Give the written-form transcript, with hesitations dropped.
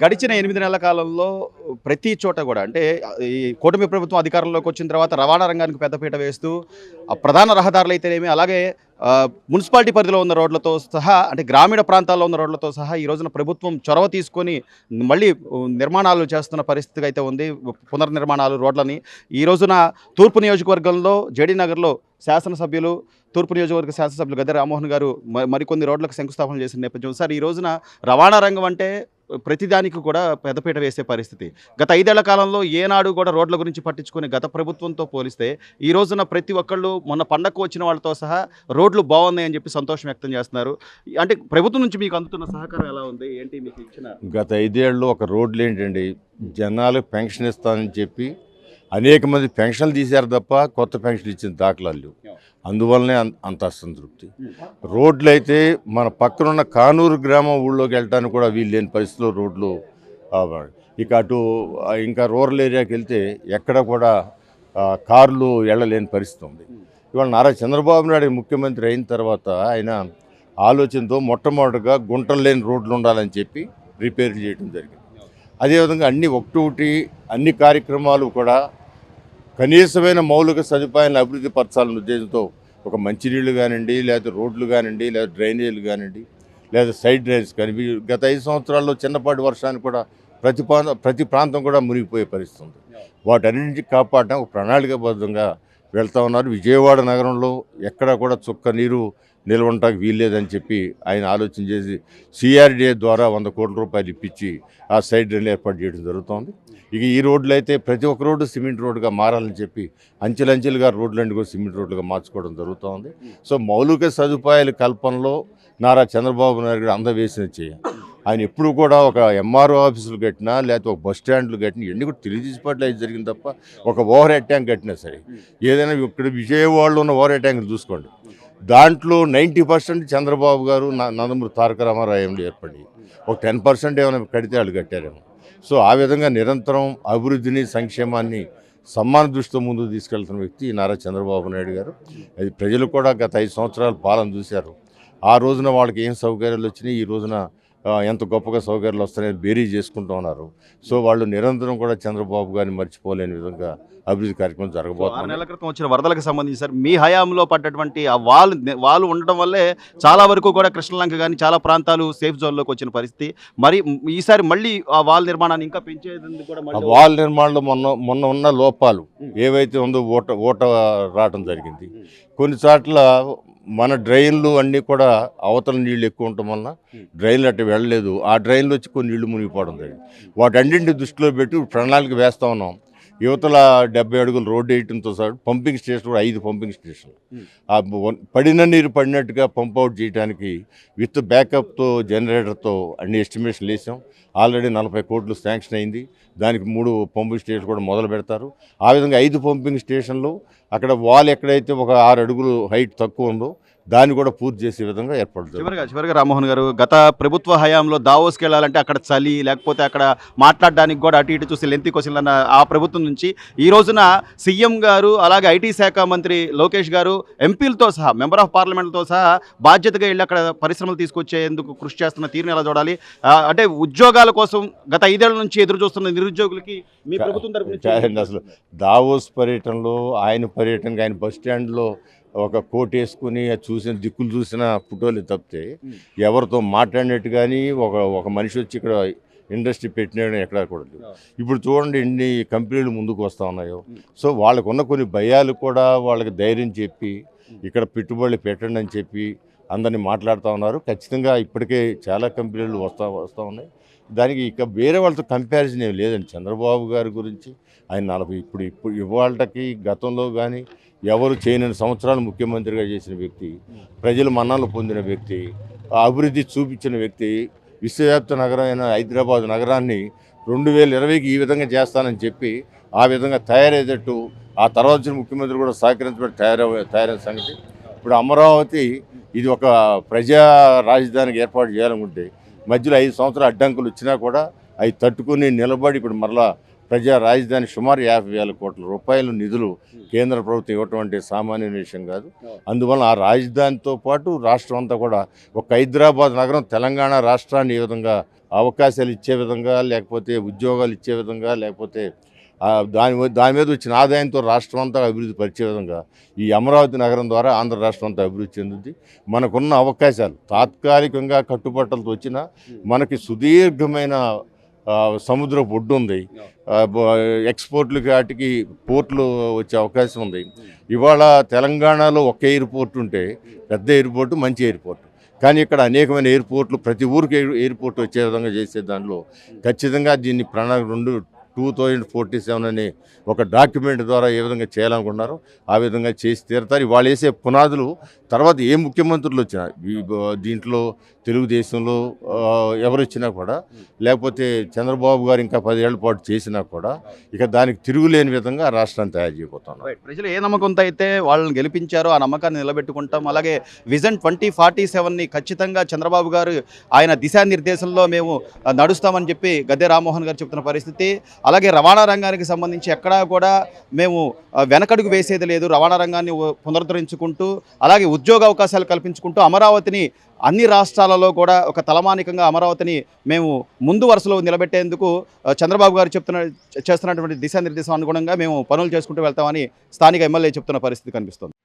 గడిచిన 8 నెలల కాలంలో ప్రతి చోట కూడా అంటే ఈ కూటమి ప్రభుత్వం అధికారంలోకి వచ్చిన తర్వాత రవాణా రంగానికి పెద్దపీట వేస్తూ ప్రధాన రహదారులైతేనేమి అలాగే మున్సిపాలిటీ పరిధిలో ఉన్న రోడ్లతో సహా అంటే గ్రామీణ ప్రాంతాల్లో ఉన్న రోడ్లతో సహా ఈ రోజున ప్రభుత్వం చొరవ తీసుకొని మళ్ళీ నిర్మాణాలు చేస్తున్న పరిస్థితి అయితే ఉంది. పునర్నిర్మాణాలు రోడ్లని ఈ రోజున తూర్పు నియోజకవర్గంలో జేడీ నగర్లో శాసనసభ్యులు తూర్పు నియోజకవర్గ శాసనసభ్యులు గద్దె రామ్మోహన్ గారు మరికొన్ని రోడ్లకు శంకుస్థాపన చేసిన నేపథ్యం. సార్, ఈ రోజున రవాణా రంగం అంటే ప్రతిదానికి కూడా పెద్దపీట వేసే పరిస్థితి. గత 5 ఏళ్ల కాలంలో ఏనాడు కూడా రోడ్ల గురించి పట్టించుకుని గత ప్రభుత్వంతో పోలిస్తే ఈ రోజున ప్రతి ఒక్కళ్ళు మొన్న పండగకు వచ్చిన వాళ్ళతో సహా రోడ్లు బాగున్నాయని చెప్పి సంతోషం వ్యక్తం చేస్తున్నారు. అంటే ప్రభుత్వం నుంచి మీకు అందుతున్న సహకారం ఎలా ఉంది? ఏంటి మీకు ఇచ్చిన గత 5 ఏళ్ళు ఒక రోడ్లు ఏంటండి, జనాలకు పెన్షన్ ఇస్తానని చెప్పి అనేక మంది పెన్షన్లు తీశారు తప్ప కొత్త పెన్షన్ ఇచ్చిన దాఖలాలు లేవు. అందువల్లనే అంత అసంతృప్తి. రోడ్లు అయితే మన పక్కనున్న కానూరు గ్రామం ఊళ్ళోకి వెళ్ళడానికి కూడా వీలు లేని పరిస్థితిలో రోడ్లు. ఇక అటు ఇంకా రూరల్ ఏరియాకి వెళ్తే ఎక్కడ కూడా కార్లు వెళ్ళలేని పరిస్థితి ఉంది. ఇవాళ నారా చంద్రబాబు నాయుడు ముఖ్యమంత్రి అయిన తర్వాత ఆయన ఆలోచనతో మొట్టమొదటిగా గుంటలు లేని రోడ్లు ఉండాలని చెప్పి రిపేర్ చేయడం జరిగింది. అదేవిధంగా అన్ని కార్యక్రమాలు కూడా కనీసమైన మౌలిక సదుపాయాలను అభివృద్ధి పరచాలనే ఉద్దేశంతో ఒక మంచినీళ్ళు కానివ్వండి, లేదా రోడ్లు కానివ్వండి, లేదా డ్రైనేజీలు కానివ్వండి, లేదా సైడ్ డ్రైన్స్ కానీ గత 5 సంవత్సరాల్లో చిన్నపాటి వర్షానికి కూడా ప్రతి ప్రాంతం కూడా మునిగిపోయే పరిస్థితి ఉంది. వాటన్నింటినీ కాపాడడం ఒక ప్రణాళికాబద్ధంగా వెళ్తా ఉన్నారు. విజయవాడ నగరంలో ఎక్కడా కూడా చుక్క నీరు నిల్వంటానికి వీల్లేదని చెప్పి ఆయన ఆలోచన చేసి సిఆర్డీఏ ద్వారా 100 కోట్ల రూపాయలు ఇప్పించి ఆ సైడ్ డ్రైన్లు ఏర్పాటు చేయడం జరుగుతోంది. ఇక ఈ రోడ్లు అయితే ప్రతి ఒక్క రోడ్డు సిమెంట్ రోడ్డుగా మారాలని చెప్పి అంచెలంచెలుగా రోడ్లన్నీ కూడా సిమెంట్ రోడ్లుగా మార్చుకోవడం జరుగుతోంది. సో మౌలిక సదుపాయాల కల్పనలో నారా చంద్రబాబు నాయుడు గారు అందవేసిన చేయాలి. ఆయన ఎప్పుడు కూడా ఒక ఎంఆర్ఓ ఆఫీసులు కట్టినా లేకపోతే ఒక బస్ స్టాండ్లు కట్టినా ఇవన్నీ కూడా తెలుగుదేశం పార్టీలో అయితే జరిగింది తప్ప ఒక ఓవర్ హెడ్ ట్యాంక్ కట్టినా సరే, ఏదైనా ఇక్కడ విజయవాడలో ఉన్న ఓవర్ హెడ్ ట్యాంకులు చూసుకోండి, దాంట్లో 90% చంద్రబాబు గారు నందమూరి తారక రామారాయంలో ఏర్పడి ఒక 10% ఏమైనా కడితే వాళ్ళు కట్టారేమో. సో ఆ విధంగా నిరంతరం అభివృద్ధిని సంక్షేమాన్ని సమాన దృష్టితో ముందుకు తీసుకెళ్తున్న వ్యక్తి నారా చంద్రబాబు నాయుడు గారు. అది ప్రజలు కూడా గత 5 సంవత్సరాల పాలన చూశారు. ఆ రోజున వాళ్ళకి ఏం సౌకర్యాలు వచ్చినాయి, ఈ రోజున ఎంత గొప్పగా సౌకర్యాలు వస్తాయని బేరీ చేసుకుంటూ ఉన్నారు. సో వాళ్ళు నిరంతరం కూడా చంద్రబాబు గారిని మర్చిపోలేని విధంగా అభివృద్ధి కార్యక్రమం జరగబోతుంది. 6 నెలల క్రితం వచ్చిన వరదలకు సంబంధించి సార్, మీ హయాంలో పడ్డటువంటి ఆ వాళ్ళు ఉండడం వల్లే చాలా వరకు కూడా కృష్ణలంక కానీ చాలా ప్రాంతాలు సేఫ్ జోన్లోకి వచ్చిన పరిస్థితి. మరి ఈసారి మళ్ళీ ఆ వాల్ నిర్మాణాన్ని ఇంకా పెంచేది కూడా వాల్ నిర్మాణంలో మొన్న ఉన్న లోపాలు ఏవైతే ఉందో ఓట రావడం జరిగింది. కొన్ని చోట్ల మన డ్రైన్లు అన్నీ కూడా అవతల నీళ్ళు ఎక్కువ ఉండటం వలన డ్రైన్లు అట్లా వెళ్ళలేదు. ఆ డ్రైన్లు వచ్చి కొన్ని నీళ్లు మునిగిపోవడం జరిగింది. వాటన్నింటిని దృష్టిలో పెట్టి ప్రణాళిక వేస్తూ ఉన్నాం. యువతల 70 అడుగుల రోడ్డు వేయడంతో సహా పంపింగ్ స్టేషన్ కూడా 5 పంపింగ్ స్టేషన్లు పడిన నీరు పడినట్టుగా పంప్ అవుట్ చేయడానికి విత్ బ్యాకప్తో జనరేటర్తో అన్ని ఎస్టిమేషన్లు వేసాం. ఆల్రెడీ 40 కోట్లు శాంక్షన్ అయింది. దానికి 3 పంపింగ్ స్టేషన్లు కూడా మొదలు పెడతారు. ఆ విధంగా 5 పంపింగ్ స్టేషన్లు అక్కడ వాల్ ఎక్కడైతే ఒక 6 అడుగులు హైట్ తక్కువ ఉందో దాన్ని కూడా పూర్తి చేసే విధంగా ఏర్పాటు. చివరిగా రామ్మోహన్ గారు, గత ప్రభుత్వ హయాంలో దావోస్కి వెళ్ళాలంటే అక్కడ చలి, లేకపోతే అక్కడ మాట్లాడడానికి కూడా అటు ఇటు చూసి లెంతి క్వశ్చన్లు అన్న ఆ ప్రభుత్వం నుంచి ఈ రోజున సీఎం గారు అలాగే ఐటీ శాఖ మంత్రి లోకేష్ గారు ఎంపీలతో సహా మెంబర్ ఆఫ్ పార్లమెంట్తో సహా బాధ్యతగా వెళ్ళి అక్కడ పరిశ్రమలు తీసుకొచ్చేందుకు కృషి చేస్తున్న తీరుని ఎలా చూడాలి? అంటే ఉద్యోగాల కోసం గత 5 ఏళ్ల నుంచి ఎదురు చూస్తున్న నిరుద్యోగులకి మీ ప్రభుత్వం తరపున అసలు దావోస్ పర్యటనలో ఆయన బస్ స్టాండ్లో ఒక కోట్ వేసుకుని దిక్కులు చూసిన ఫోటోలు తప్పితే ఎవరితో మాట్లాడినట్టు కానీ ఒక మనిషి వచ్చి ఇక్కడ ఇండస్ట్రీ పెట్టిన ఎక్కడా కూడా లేదు. ఇప్పుడు చూడండి ఎన్ని కంపెనీలు ముందుకు వస్తూ ఉన్నాయో. సో వాళ్ళకున్న కొన్ని భయాలు కూడా వాళ్ళకి ధైర్యం చెప్పి ఇక్కడ పెట్టుబడులు పెట్టండి అని చెప్పి అందరినీ మాట్లాడుతూ ఉన్నారు. ఖచ్చితంగా ఇప్పటికే చాలా కంపెనీలు వస్తూ ఉన్నాయి. దానికి ఇక వేరే వాళ్ళతో కంపారిజన్ ఏమి లేదండి. చంద్రబాబు గారి గురించి ఆయన ఇప్పుడు ఇవాళకి గతంలో కానీ ఎవరు చేయని సంవత్సరాలు ముఖ్యమంత్రిగా చేసిన వ్యక్తి, ప్రజల మన్ననలు పొందిన వ్యక్తి, అభివృద్ధి చూపించిన వ్యక్తి, విశ్వవ్యాప్త నగరమైన హైదరాబాద్ నగరాన్ని 2020కి ఈ విధంగా చేస్తానని చెప్పి ఆ విధంగా తయారయ్యేటట్టు ఆ తర్వాత వచ్చిన ముఖ్యమంత్రి కూడా సహకరించబడి తయారైన సంగతి. ఇప్పుడు అమరావతి ఇది ఒక ప్రజా రాజధానికి ఏర్పాటు చేయాలనుకుంటే మధ్యలో 5 సంవత్సరాలు అడ్డంకులు వచ్చినా కూడా అవి తట్టుకుని నిలబడి ఇప్పుడు మరలా ప్రజా రాజధాని సుమారు 50,000 కోట్ల రూపాయల నిధులు కేంద్ర ప్రభుత్వం ఇవ్వటం అంటే సామాన్య విషయం కాదు. అందువల్ల ఆ రాజధానితో పాటు రాష్ట్రం అంతా కూడా ఒక హైదరాబాద్ నగరం తెలంగాణ రాష్ట్రాన్ని ఏ విధంగా అవకాశాలు ఇచ్చే విధంగా, లేకపోతే ఉద్యోగాలు ఇచ్చే విధంగా, లేకపోతే దాని మీద వచ్చిన ఆదాయంతో రాష్ట్రం అంతా అభివృద్ధి పరిచే విధంగా ఈ అమరావతి నగరం ద్వారా ఆంధ్ర రాష్ట్రం అంతా అభివృద్ధి చెందుద్ది. మనకున్న అవకాశాలు తాత్కాలికంగా కట్టుబట్టలతో వచ్చినా మనకి సుదీర్ఘమైన సముద్రపు ఒడ్డు ఉంది. ఎక్స్పోర్ట్లకి వాటికి పోర్ట్లు వచ్చే అవకాశం ఉంది. ఇవాళ తెలంగాణలో ఒక ఎయిర్పోర్ట్ ఉంటే పెద్ద ఎయిర్పోర్టు, మంచి ఎయిర్పోర్ట్, కానీ ఇక్కడ అనేకమైన ఎయిర్పోర్ట్లు, ప్రతి ఊరికి ఎయిర్పోర్ట్ వచ్చే విధంగా చేసే దానిలో ఖచ్చితంగా దీన్ని ప్రణాళిక 2047 అనే ఒక డాక్యుమెంట్ ద్వారా ఏ విధంగా చేయాలనుకున్నారో ఆ విధంగా చేసి తీరుతారు. వాళ్ళు వేసే పునాదులు తర్వాత ఏ ముఖ్యమంత్రులు వచ్చినా దీంట్లో తెలుగుదేశంలో ఎవరు వచ్చినా కూడా, లేకపోతే చంద్రబాబు గారు ఇంకా 10 ఏళ్ల పాటు చేసినా కూడా ఇక దానికి తిరుగులేని విధంగా రాష్ట్రాన్ని తయారు చేయబోతున్నారు. ప్రజలు ఏ నమ్మకంతో అయితే వాళ్ళని గెలిపించారో ఆ నమ్మకాన్ని నిలబెట్టుకుంటాం. అలాగే విజన్ 2047ని ఖచ్చితంగా చంద్రబాబు గారు ఆయన దిశానిర్దేశంలో మేము నడుస్తామని చెప్పి గద్దె రామ్మోహన్ గారు చెప్తున్న పరిస్థితి. అలాగే రవాణా రంగానికి సంబంధించి ఎక్కడా కూడా మేము వెనకడుగు వేసేది లేదు. రవాణా రంగాన్ని పునరుద్ధరించుకుంటూ అలాగే ఉద్యోగ అవకాశాలు కల్పించుకుంటూ అమరావతిని అన్ని రాష్ట్రాలలో కూడా ఒక తలమానికంగా అమరావతిని మేము ముందు వరుసలో నిలబెట్టేందుకు చంద్రబాబు గారు చేస్తున్నటువంటి దిశానిర్దేశం అనుగుణంగా మేము పనులు చేసుకుంటూ వెళ్తామని స్థానిక ఎమ్మెల్యే చెప్తున్న పరిస్థితి కనిపిస్తుంది.